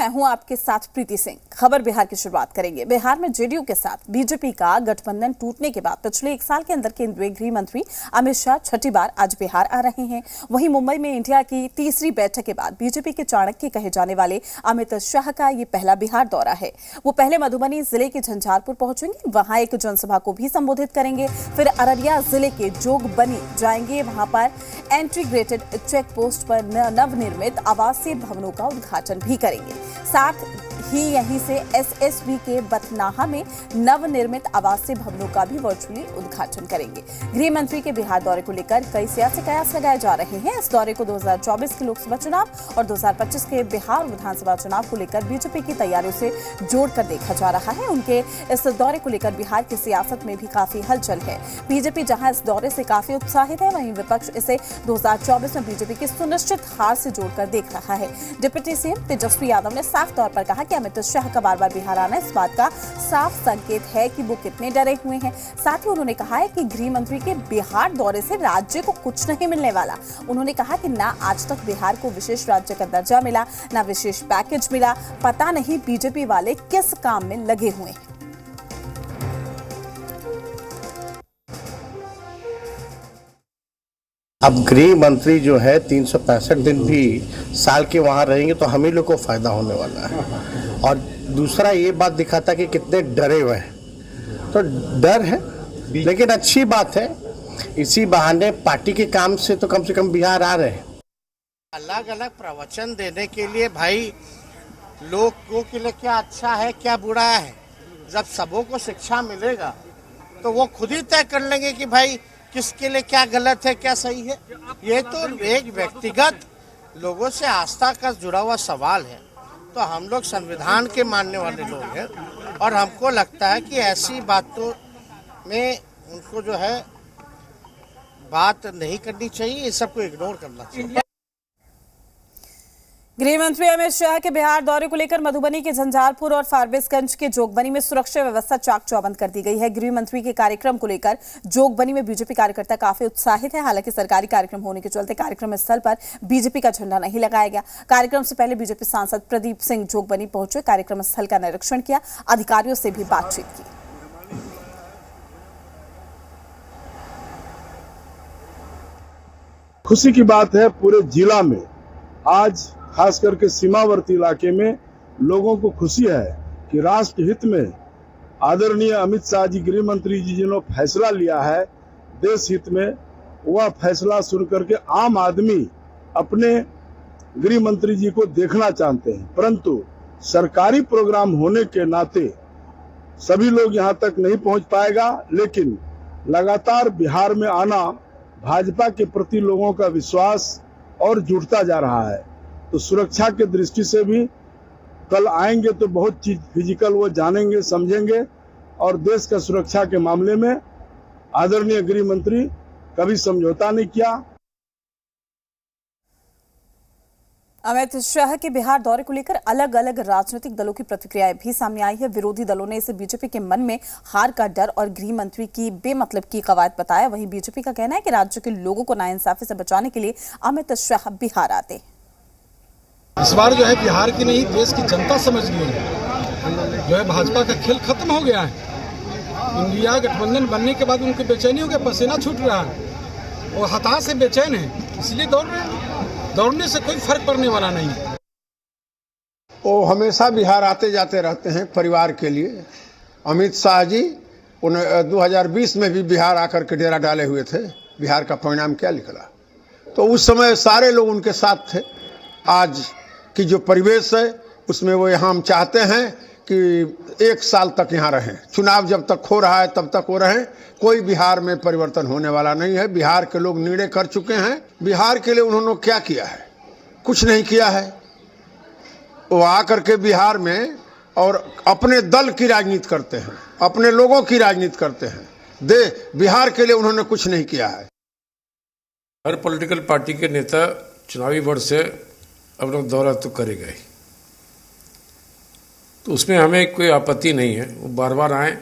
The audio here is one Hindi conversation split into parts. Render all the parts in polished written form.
मैं हूं आपके साथ प्रीति सिंह। खबर बिहार की शुरुआत करेंगे। बिहार में जेडीयू के साथ बीजेपी का गठबंधन टूटने के बाद पिछले एक साल के अंदर केंद्रीय गृह मंत्री अमित शाह छठी बार आज बिहार आ रहे हैं। वहीं मुंबई में इंडिया की तीसरी बैठक के बाद बीजेपी के चाणक्य कहे जाने वाले अमित शाह का ये पहला बिहार दौरा है। वो पहले मधुबनी जिले के झंझारपुर पहुंचेंगे, वहां एक जनसभा को भी संबोधित करेंगे। फिर अररिया जिले के जोगबनी जाएंगे, वहां पर इंटीग्रेटेड चेक पोस्ट पर नवनिर्मित आवासीय भवनों का उद्घाटन भी करेंगे। साथ ही यहीं से एसएसबी के बथनाहा में नवनिर्मित आवासीय भवनों का भी वर्चुअली उद्घाटन करेंगे। गृह मंत्री के बिहार दौरे को लेकर कई सियासी कयास लगाए जा रहे हैं। इस दौरे को 2024 के लोकसभा चुनाव और 2025 के बिहार विधानसभा चुनाव को लेकर बीजेपी की तैयारियों से जोड़कर देखा जा रहा है। उनके इस दौरे को लेकर बिहार की सियासत में भी काफी हलचल है। बीजेपी जहां इस दौरे से काफी उत्साहित है, वहीं विपक्ष इसे 2024 में बीजेपी की सुनिश्चित हार से जोड़कर देख रहा है। डिप्टी सीएम तेजस्वी यादव ने साफ तौर पर कहा कि अमित शाह का बार बार बिहार आना इस बात का साफ संकेत है कि वो कितने डरे हुए हैं। साथ ही उन्होंने कहा है कि गृह मंत्री के बिहार दौरे से राज्य को कुछ नहीं मिलने वाला। उन्होंने कहा कि ना आज तक बिहार को विशेष राज्य का दर्जा मिला, ना विशेष पैकेज मिला। पता नहीं बीजेपी वाले किस काम में लगे हुए हैं। अब गृह मंत्री जो है 365 दिन भी साल के वहाँ रहेंगे तो हम ही लोग को फायदा होने वाला है। और दूसरा ये बात दिखाता कि कितने डरे हुए हैं, तो डर है लेकिन अच्छी बात है। इसी बहाने पार्टी के काम से तो कम बिहार आ रहे हैं। अलग अलग प्रवचन देने के लिए भाई लोगों के लिए क्या अच्छा है क्या बुरा है, जब सबों को शिक्षा मिलेगा तो वो खुद ही तय कर लेंगे कि भाई किसके लिए क्या गलत है क्या सही है। ये तो एक व्यक्तिगत लोगों से आस्था का जुड़ा हुआ सवाल है। तो हम लोग संविधान के मानने वाले लोग हैं और हमको लगता है कि ऐसी बातों में उनको जो है बात नहीं करनी चाहिए, इस सबको इग्नोर करना चाहिए। गृह मंत्री अमित शाह के बिहार दौरे को लेकर मधुबनी के झंझारपुर और फारबिसगंज के जोगबनी में सुरक्षा व्यवस्था चाक चौबंद कर दी गई है। गृह मंत्री के कार्यक्रम को लेकर जोगबनी में बीजेपी कार्यकर्ता काफी उत्साहित है। हालांकि सरकारी कार्यक्रम होने के चलते कार्यक्रम स्थल पर बीजेपी का झंडा नहीं लगाया गया। कार्यक्रम से पहले बीजेपी सांसद प्रदीप सिंह जोगबनी पहुंचे, कार्यक्रम स्थल का निरीक्षण किया, अधिकारियों से भी बातचीत की। खुशी की बात है पूरे जिला में आज खास करके सीमावर्ती इलाके में लोगों को खुशी है कि राष्ट्र हित में आदरणीय अमित शाह जी गृह मंत्री जी जिन्होंने फैसला लिया है देश हित में, वह फैसला सुन करके आम आदमी अपने गृह मंत्री जी को देखना चाहते हैं। परंतु सरकारी प्रोग्राम होने के नाते सभी लोग यहां तक नहीं पहुंच पाएगा, लेकिन लगातार बिहार में आना भाजपा के प्रति लोगों का विश्वास और जुड़ता जा रहा है। तो सुरक्षा के दृष्टि से भी कल आएंगे तो बहुत चीज फिजिकल वो जानेंगे समझेंगे। और देश का सुरक्षा के मामले में आदरणीय गृह मंत्री कभी समझौता नहीं किया। अमित शाह के बिहार दौरे को लेकर अलग अलग राजनीतिक दलों की प्रतिक्रियाएं भी सामने आई है। विरोधी दलों ने इसे बीजेपी के मन में हार का डर और गृह मंत्री की बेमतलब की कवायद बताया। वहीं बीजेपी का कहना है कि राज्य के लोगों को नाइंसाफी से बचाने के लिए अमित शाह बिहार आते। इस बार जो है बिहार की नहीं देश की जनता समझ गई है, जो है भाजपा का खेल खत्म हो गया है। इंडिया गठबंधन बनने के बाद उनकी बेचैनी हो गया, पसीना छूट रहा है, वो हताश से बेचैन है, इसलिए दौड़ रहे हैं। दौड़ने से कोई फर्क पड़ने वाला नहीं है। वो हमेशा बिहार आते जाते रहते हैं परिवार के लिए। अमित शाह जी 2020 में भी बिहार आकर के डेरा डाले हुए थे। बिहार का परिणाम क्या निकला, तो उस समय सारे लोग उनके साथ थे। आज की जो परिवेश है उसमें वो यहाँ हम चाहते हैं कि 1 साल तक यहाँ रहें। चुनाव जब तक हो रहा है तब तक वो रहें। कोई बिहार में परिवर्तन होने वाला नहीं है। बिहार के लोग निर्णय कर चुके हैं। बिहार के लिए उन्होंने क्या किया है? कुछ नहीं किया है। वो आकर के बिहार में और अपने दल की राजनीति करते हैं, अपने लोगों की राजनीति करते हैं। बिहार के लिए उन्होंने कुछ नहीं किया है। हर पॉलिटिकल पार्टी के नेता चुनावी वर्ष से अपना दौरा तो करेगा ही, तो उसमें हमें कोई आपत्ति नहीं है। वो बार बार आएँ,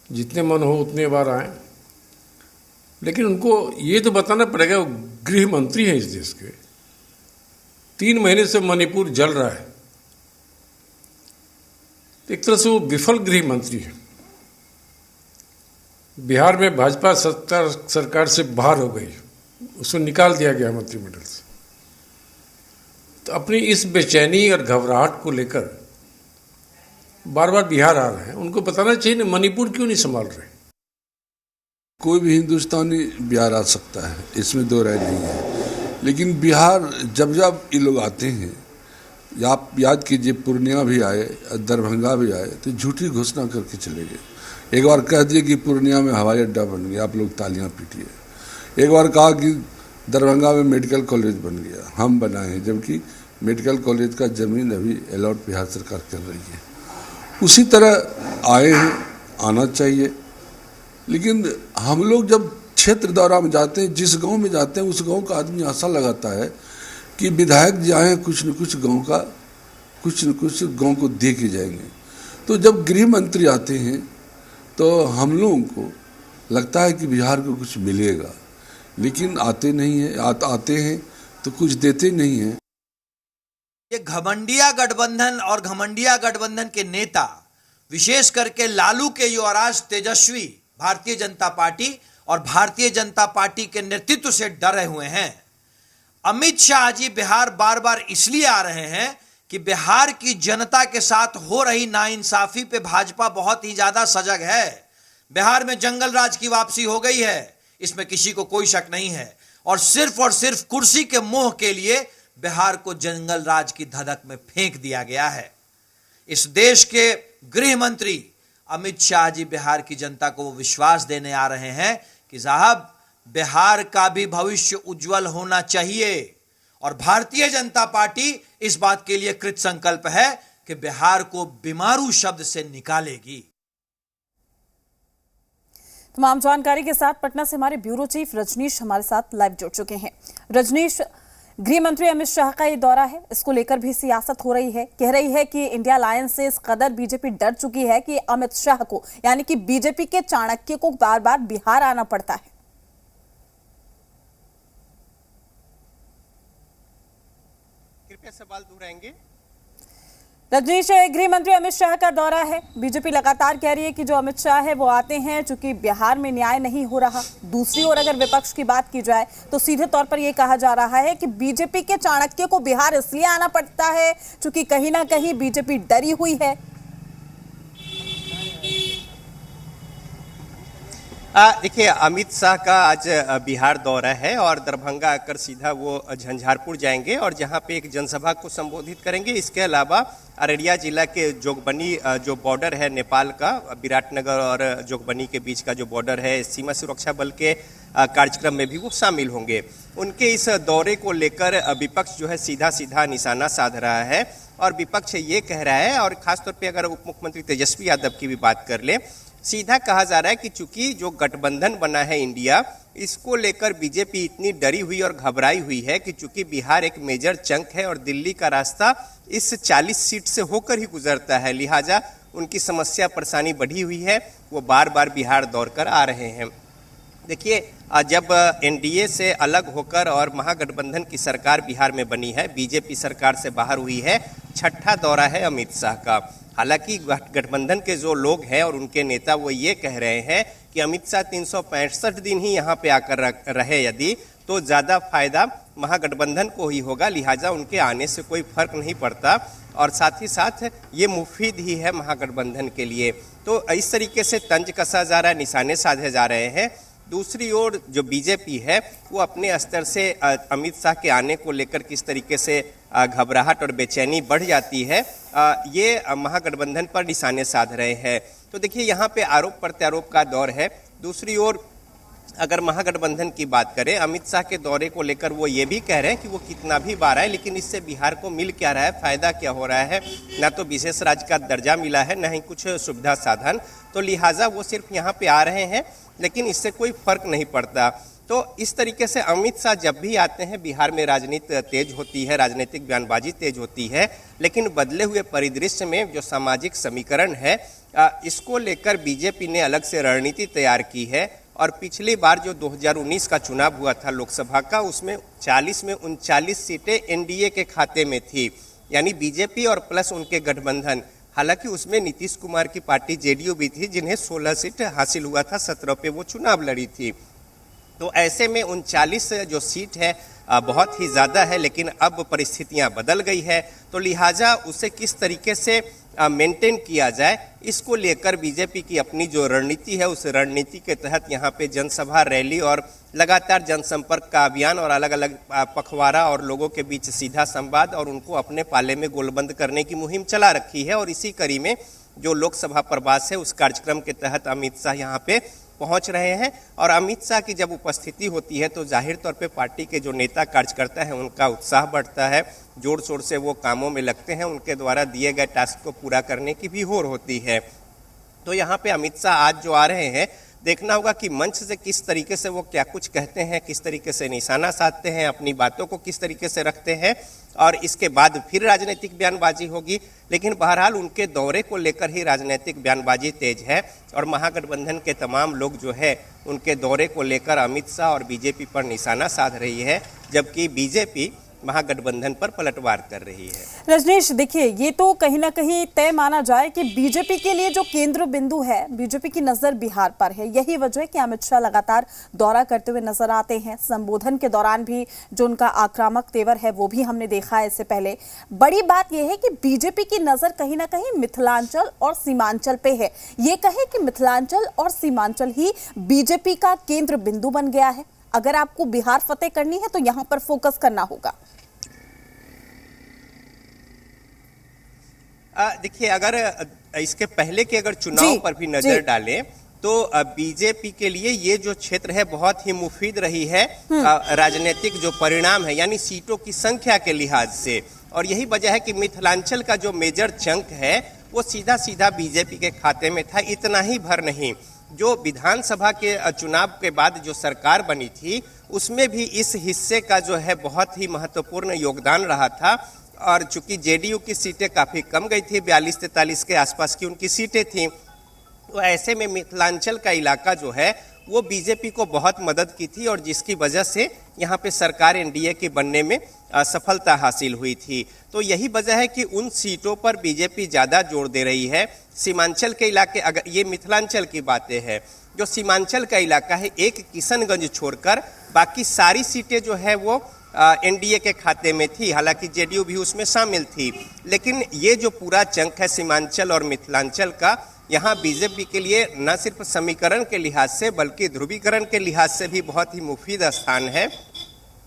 जितने मन हो उतने बार आएँ, लेकिन उनको ये तो बताना पड़ेगा वो गृह मंत्री हैं इस देश के। 3 महीने से मणिपुर जल रहा है, तो एक तरह से वो विफल गृह मंत्री है। बिहार में भाजपा सरकार से बाहर हो गई, उसको निकाल दिया गया मंत्रिमंडल से। तो अपनी इस बेचैनी और घबराहट को लेकर बार बार बिहार आ रहे हैं। उनको बताना चाहिए ना, मणिपुर क्यों नहीं संभाल रहे। कोई भी हिंदुस्तानी बिहार आ सकता है, इसमें दो राय नहीं है। लेकिन बिहार जब जब ये लोग आते हैं, आप याद कीजिए पूर्णिया भी आए, दरभंगा भी आए, तो झूठी घोषणा करके चले गए। एक बार कह दिए कि पूर्णिया में हवाई अड्डा बन गया, आप लोग तालियां पीटिए। एक बार कहा कि दरभंगा में मेडिकल कॉलेज बन गया, हम बनाए हैं, जबकि मेडिकल कॉलेज का ज़मीन अभी अलॉट बिहार सरकार कर रही है। उसी तरह आए हैं, आना चाहिए। लेकिन हम लोग जब क्षेत्र दौरा में जाते हैं, जिस गांव में जाते हैं, उस गांव का आदमी आशा लगाता है कि विधायक जाए कुछ न कुछ गांव को दे के जाएंगे। तो जब गृह मंत्री आते हैं तो हम लोगों को लगता है कि बिहार को कुछ मिलेगा, लेकिन आते नहीं है। आते हैं तो कुछ देते नहीं हैं। ये घमंडिया गठबंधन और घमंडिया गठबंधन के नेता, विशेष करके लालू के युवराज तेजस्वी, भारतीय जनता पार्टी और भारतीय जनता पार्टी के नेतृत्व से डरे हुए हैं। अमित शाह जी बिहार बार बार इसलिए आ रहे हैं कि बिहार की जनता के साथ हो रही नाइंसाफी पे भाजपा बहुत ही ज्यादा सजग है। बिहार में जंगल राज की वापसी हो गई है, इसमें किसी को कोई शक नहीं है। और सिर्फ कुर्सी के मोह के लिए बिहार को जंगल राज की धधक में फेंक दिया गया है। इस देश के गृह मंत्री अमित शाह जी बिहार की जनता को वो विश्वास देने आ रहे हैं कि साहब, बिहार का भी भविष्य उज्जवल होना चाहिए। और भारतीय जनता पार्टी इस बात के लिए कृत संकल्प है कि बिहार को बीमारू शब्द से निकालेगी। तमाम जानकारी के साथ पटना से हमारे ब्यूरो चीफ रजनीश हमारे साथ लाइव जुड़ चुके हैं। रजनीश, गृह मंत्री अमित शाह का ये दौरा है, इसको लेकर भी सियासत हो रही है। कह रही है कि इंडिया अलायंस से इस कदर बीजेपी डर चुकी है कि अमित शाह को, यानी कि बीजेपी के चाणक्य को बार बार बिहार आना पड़ता है। कृपया सवाल दोहराएंगे। रजनीश, गृह मंत्री अमित शाह का दौरा है, बीजेपी लगातार कह रही है कि जो अमित शाह है वो आते हैं चूंकि बिहार में न्याय नहीं हो रहा। दूसरी ओर अगर विपक्ष की बात की जाए तो सीधे तौर पर यह कहा जा रहा है कि बीजेपी के चाणक्य को बिहार इसलिए आना पड़ता है चूंकि कहीं ना कहीं बीजेपी डरी हुई है। देखिए, अमित शाह का आज बिहार दौरा है और दरभंगा आकर सीधा वो झंझारपुर जाएंगे और जहां पे एक जनसभा को संबोधित करेंगे। इसके अलावा अररिया जिला के जोगबनी जो बॉर्डर है नेपाल का, विराटनगर और जोगबनी के बीच का जो बॉर्डर है, सीमा सुरक्षा बल के कार्यक्रम में भी वो शामिल होंगे। उनके इस दौरे को लेकर विपक्ष जो है सीधा निशाना साध रहा है और विपक्ष ये कह रहा है, और खासतौर पर अगर उप मुख्यमंत्री तेजस्वी यादव की भी बात कर ले, सीधा कहा जा रहा है कि चूंकि जो गठबंधन बना है इंडिया, इसको लेकर बीजेपी इतनी डरी हुई और घबराई हुई है कि चूंकि बिहार एक मेजर चंक है और दिल्ली का रास्ता इस 40 सीट से होकर ही गुजरता है, लिहाजा उनकी समस्या परेशानी बढ़ी हुई है। वो बार बार बिहार दौड़ कर आ रहे हैं। देखिए, जब एनडीए से अलग होकर और महागठबंधन की सरकार बिहार में बनी है, बीजेपी सरकार से बाहर हुई है, छठा दौरा है अमित शाह का। हालांकि गठबंधन के जो लोग हैं और उनके नेता वो ये कह रहे हैं कि अमित शाह 365 दिन ही यहाँ पे आकर रहे यदि, तो ज़्यादा फायदा महागठबंधन को ही होगा, लिहाजा उनके आने से कोई फर्क नहीं पड़ता और साथ ही साथ ये मुफीद ही है महागठबंधन के लिए। तो इस तरीके से तंज कसा जा रहा है, निशाने साधे जा रहे हैं। दूसरी ओर जो बीजेपी है वो अपने स्तर से अमित शाह के आने को लेकर किस तरीके से घबराहट और बेचैनी बढ़ जाती है, ये महागठबंधन पर निशाने साध रहे हैं। तो देखिए, यहाँ पे आरोप प्रत्यारोप का दौर है। दूसरी ओर अगर महागठबंधन की बात करें, अमित शाह के दौरे को लेकर वो ये भी कह रहे हैं कि वो कितना भी बार आए, लेकिन इससे बिहार को मिल क्या रहा है, फायदा क्या हो रहा है। ना तो विशेष राज्य का दर्जा मिला है, ना ही कुछ सुविधा साधन, तो लिहाजा वो सिर्फ यहाँ पे आ रहे हैं, लेकिन इससे कोई फर्क नहीं पड़ता। तो इस तरीके से अमित शाह जब भी आते हैं बिहार में राजनीति तेज होती है, राजनीतिक बयानबाजी तेज होती है, लेकिन बदले हुए परिदृश्य में जो सामाजिक समीकरण है, इसको लेकर बीजेपी ने अलग से रणनीति तैयार की है। और पिछली बार जो 2019 का चुनाव हुआ था लोकसभा का, उसमें 40 में 39 सीटें एनडीए के खाते में थी, यानी बीजेपी और प्लस उनके गठबंधन। हालांकि उसमें नीतीश कुमार की पार्टी जेडीयू भी थी, जिन्हें 16 सीट हासिल हुआ था, 17 पे वो चुनाव लड़ी थी। तो ऐसे में 39 जो सीट है बहुत ही ज़्यादा है, लेकिन अब परिस्थितियां बदल गई है, तो लिहाजा उसे किस तरीके से मेंटेन किया जाए, इसको लेकर बीजेपी की अपनी जो रणनीति है, उस रणनीति के तहत यहाँ पे जनसभा, रैली और लगातार जनसंपर्क का अभियान और अलग अलग पखवाड़ा और लोगों के बीच सीधा संवाद और उनको अपने पाले में गोलबंद करने की मुहिम चला रखी है। और इसी कड़ी में जो लोकसभा प्रवास है, उस कार्यक्रम के तहत अमित शाह यहाँ पे पहुंच रहे हैं। और अमित शाह की जब उपस्थिति होती है तो जाहिर तौर पे पार्टी के जो नेता कार्यकर्ता हैं उनका उत्साह बढ़ता है, जोर शोर से वो कामों में लगते हैं, उनके द्वारा दिए गए टास्क को पूरा करने की भी होड़ होती है। तो यहाँ पे अमित शाह आज जो आ रहे हैं, देखना होगा कि मंच से किस तरीके से वो क्या कुछ कहते हैं, किस तरीके से निशाना साधते हैं, अपनी बातों को किस तरीके से रखते हैं, और इसके बाद फिर राजनीतिक बयानबाजी होगी। लेकिन बहरहाल उनके दौरे को लेकर ही राजनीतिक बयानबाजी तेज है और महागठबंधन के तमाम लोग जो है उनके दौरे को लेकर अमित शाह और बीजेपी पर निशाना साध रही है, जबकि बीजेपी महागठबंधन पर पलटवार कर रही है। रजनीश, देखिए, ये तो कहीं ना कहीं तय माना जाए कि बीजेपी के लिए जो केंद्र बिंदु है, बीजेपी की नजर बिहार पर है। यही वजह है कि अमित शाह लगातार दौरा करते हुए नजर आते हैं। संबोधन के दौरान भी जो उनका आक्रामक तेवर है वो भी हमने देखा है इससे पहले। बड़ी बात यह है कि बीजेपी की नजर कहीं ना कहीं मिथिलांचल और सीमांचल पे है। ये कहे कि मिथिलांचल और सीमांचल ही बीजेपी का केंद्र बिंदु बन गया है। अगर आपको बिहार फतेह करनी है तो यहां पर फोकस करना होगा। देखिए, अगर इसके पहले के अगर चुनाव पर भी नजर डालें तो बीजेपी के लिए ये जो क्षेत्र है बहुत ही मुफीद रही है राजनीतिक जो परिणाम है, यानी सीटों की संख्या के लिहाज से। और यही वजह है कि मिथिलांचल का जो मेजर चंक है वो सीधा सीधा बीजेपी के खाते में था। इतना ही भर नहीं, जो विधानसभा के चुनाव के बाद जो सरकार बनी थी उसमें भी इस हिस्से का जो है बहुत ही महत्वपूर्ण योगदान रहा था। और चूंकि जेडीयू की सीटें काफ़ी कम गई थी, 42-43 के आसपास की उनकी सीटें थीं, तो ऐसे में मिथिलांचल का इलाका जो है वो बीजेपी को बहुत मदद की थी और जिसकी वजह से यहाँ पे सरकार एनडीए के बनने में सफलता हासिल हुई थी। तो यही वजह है कि उन सीटों पर बीजेपी ज़्यादा जोर दे रही है। सीमांचल के इलाके, अगर ये मिथिलांचल की बातें हैं, जो सीमांचल का इलाका है, एक किशनगंज छोड़कर बाकी सारी सीटें जो है वो एनडीए के खाते में थी। हालांकि जेडीयू भी उसमें शामिल थी, लेकिन ये जो पूरा चंक है सीमांचल और मिथिलांचल का, यहाँ बीजेपी के लिए न सिर्फ समीकरण के लिहाज से बल्कि ध्रुवीकरण के लिहाज से भी बहुत ही मुफीद स्थान है।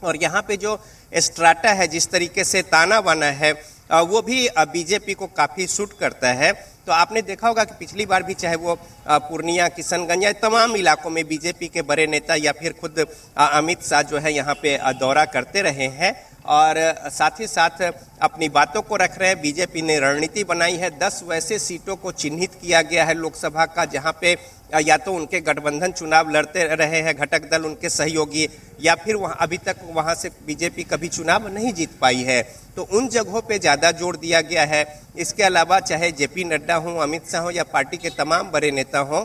और यहाँ पे जो स्ट्राटा है, जिस तरीके से ताना बाना है, वो भी बीजेपी को काफ़ी सूट करता है। तो आपने देखा होगा कि पिछली बार भी चाहे वो पूर्णिया, किशनगंज या तमाम इलाकों में बीजेपी के बड़े नेता या फिर खुद अमित शाह जो है यहाँ पे दौरा करते रहे हैं और साथ ही साथ अपनी बातों को रख रहे हैं। बीजेपी ने रणनीति बनाई है, 10 वैसे सीटों को चिन्हित किया गया है लोकसभा का, जहाँ पे या तो उनके गठबंधन चुनाव लड़ते रहे हैं, घटक दल उनके सहयोगी, या फिर वहाँ अभी तक वहाँ से बीजेपी कभी चुनाव नहीं जीत पाई है। तो उन जगहों पे ज़्यादा जोर दिया गया है। इसके अलावा चाहे जेपी नड्डा हों, अमित शाह हों या पार्टी के तमाम बड़े नेता हों,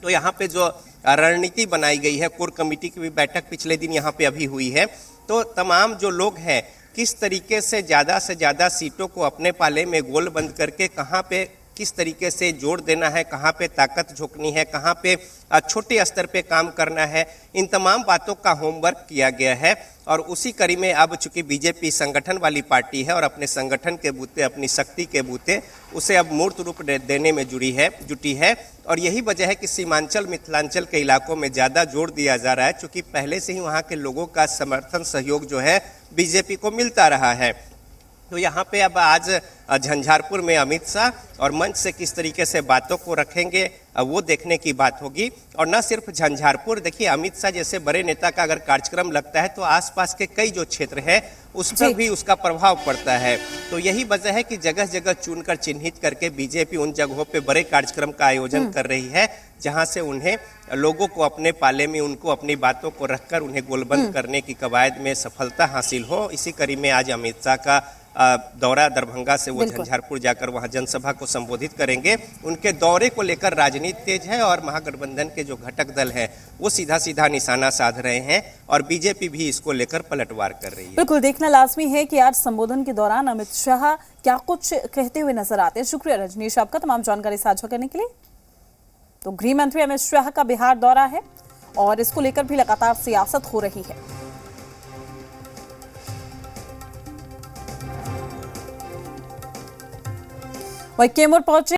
तो यहाँ पे जो रणनीति बनाई गई है, कोर कमेटी की भी बैठक पिछले दिन यहाँ पे अभी हुई है, तो तमाम जो लोग हैं किस तरीके से ज़्यादा सीटों को अपने पाले में गोल बंद करके कहाँ पे किस तरीके से जोर देना है, कहाँ पे ताकत झोंकनी है, कहाँ पे छोटे स्तर पे काम करना है, इन तमाम बातों का होमवर्क किया गया है। और उसी कड़ी में अब चूंकि बीजेपी संगठन वाली पार्टी है और अपने संगठन के बूते, अपनी शक्ति के बूते उसे अब मूर्त रूप देने में जुटी है। और यही वजह है कि सीमांचल, मिथिलांचल के इलाकों में ज़्यादा जोर दिया जा रहा है, चूँकि पहले से ही वहाँ के लोगों का समर्थन, सहयोग जो है बीजेपी को मिलता रहा है। तो यहाँ पे अब आज झंझारपुर में अमित शाह और मंच से किस तरीके से बातों को रखेंगे वो देखने की बात होगी। और न सिर्फ झंझारपुर, देखिए अमित शाह जैसे बड़े नेता का अगर कार्यक्रम लगता है तो आसपास के कई जो क्षेत्र है उस पर भी उसका प्रभाव पड़ता है। तो यही वजह है कि जगह जगह चुनकर चिन्हित करके बीजेपी उन जगहों पे बड़े कार्यक्रम का आयोजन कर रही है जहां से उन्हें लोगों को अपने पाले में, उनको अपनी बातों को रखकर उन्हें गोलबंद करने की कवायद में सफलता हासिल हो। इसी कड़ी में आज अमित शाह का दौरा दरभंगा से वो झंझारपुर जाकर वहां जनसभा को संबोधित करेंगे। उनके दौरे को लेकर राजनीति तेज है और महागठबंधन के जो घटक दल है वो सीधा सीधा निशाना साध रहे हैं और बीजेपी भी इसको लेकर पलटवार कर रही है। बिल्कुल, देखना लाजमी है कि आज संबोधन के दौरान अमित शाह क्या कुछ कहते हुए नजर आते हैं। शुक्रिया रजनीश आपका तमाम जानकारी साझा करने के लिए। तो गृह मंत्री अमित शाह का बिहार दौरा है और इसको लेकर भी लगातार सियासत हो रही है। वही कैमूर पहुंचे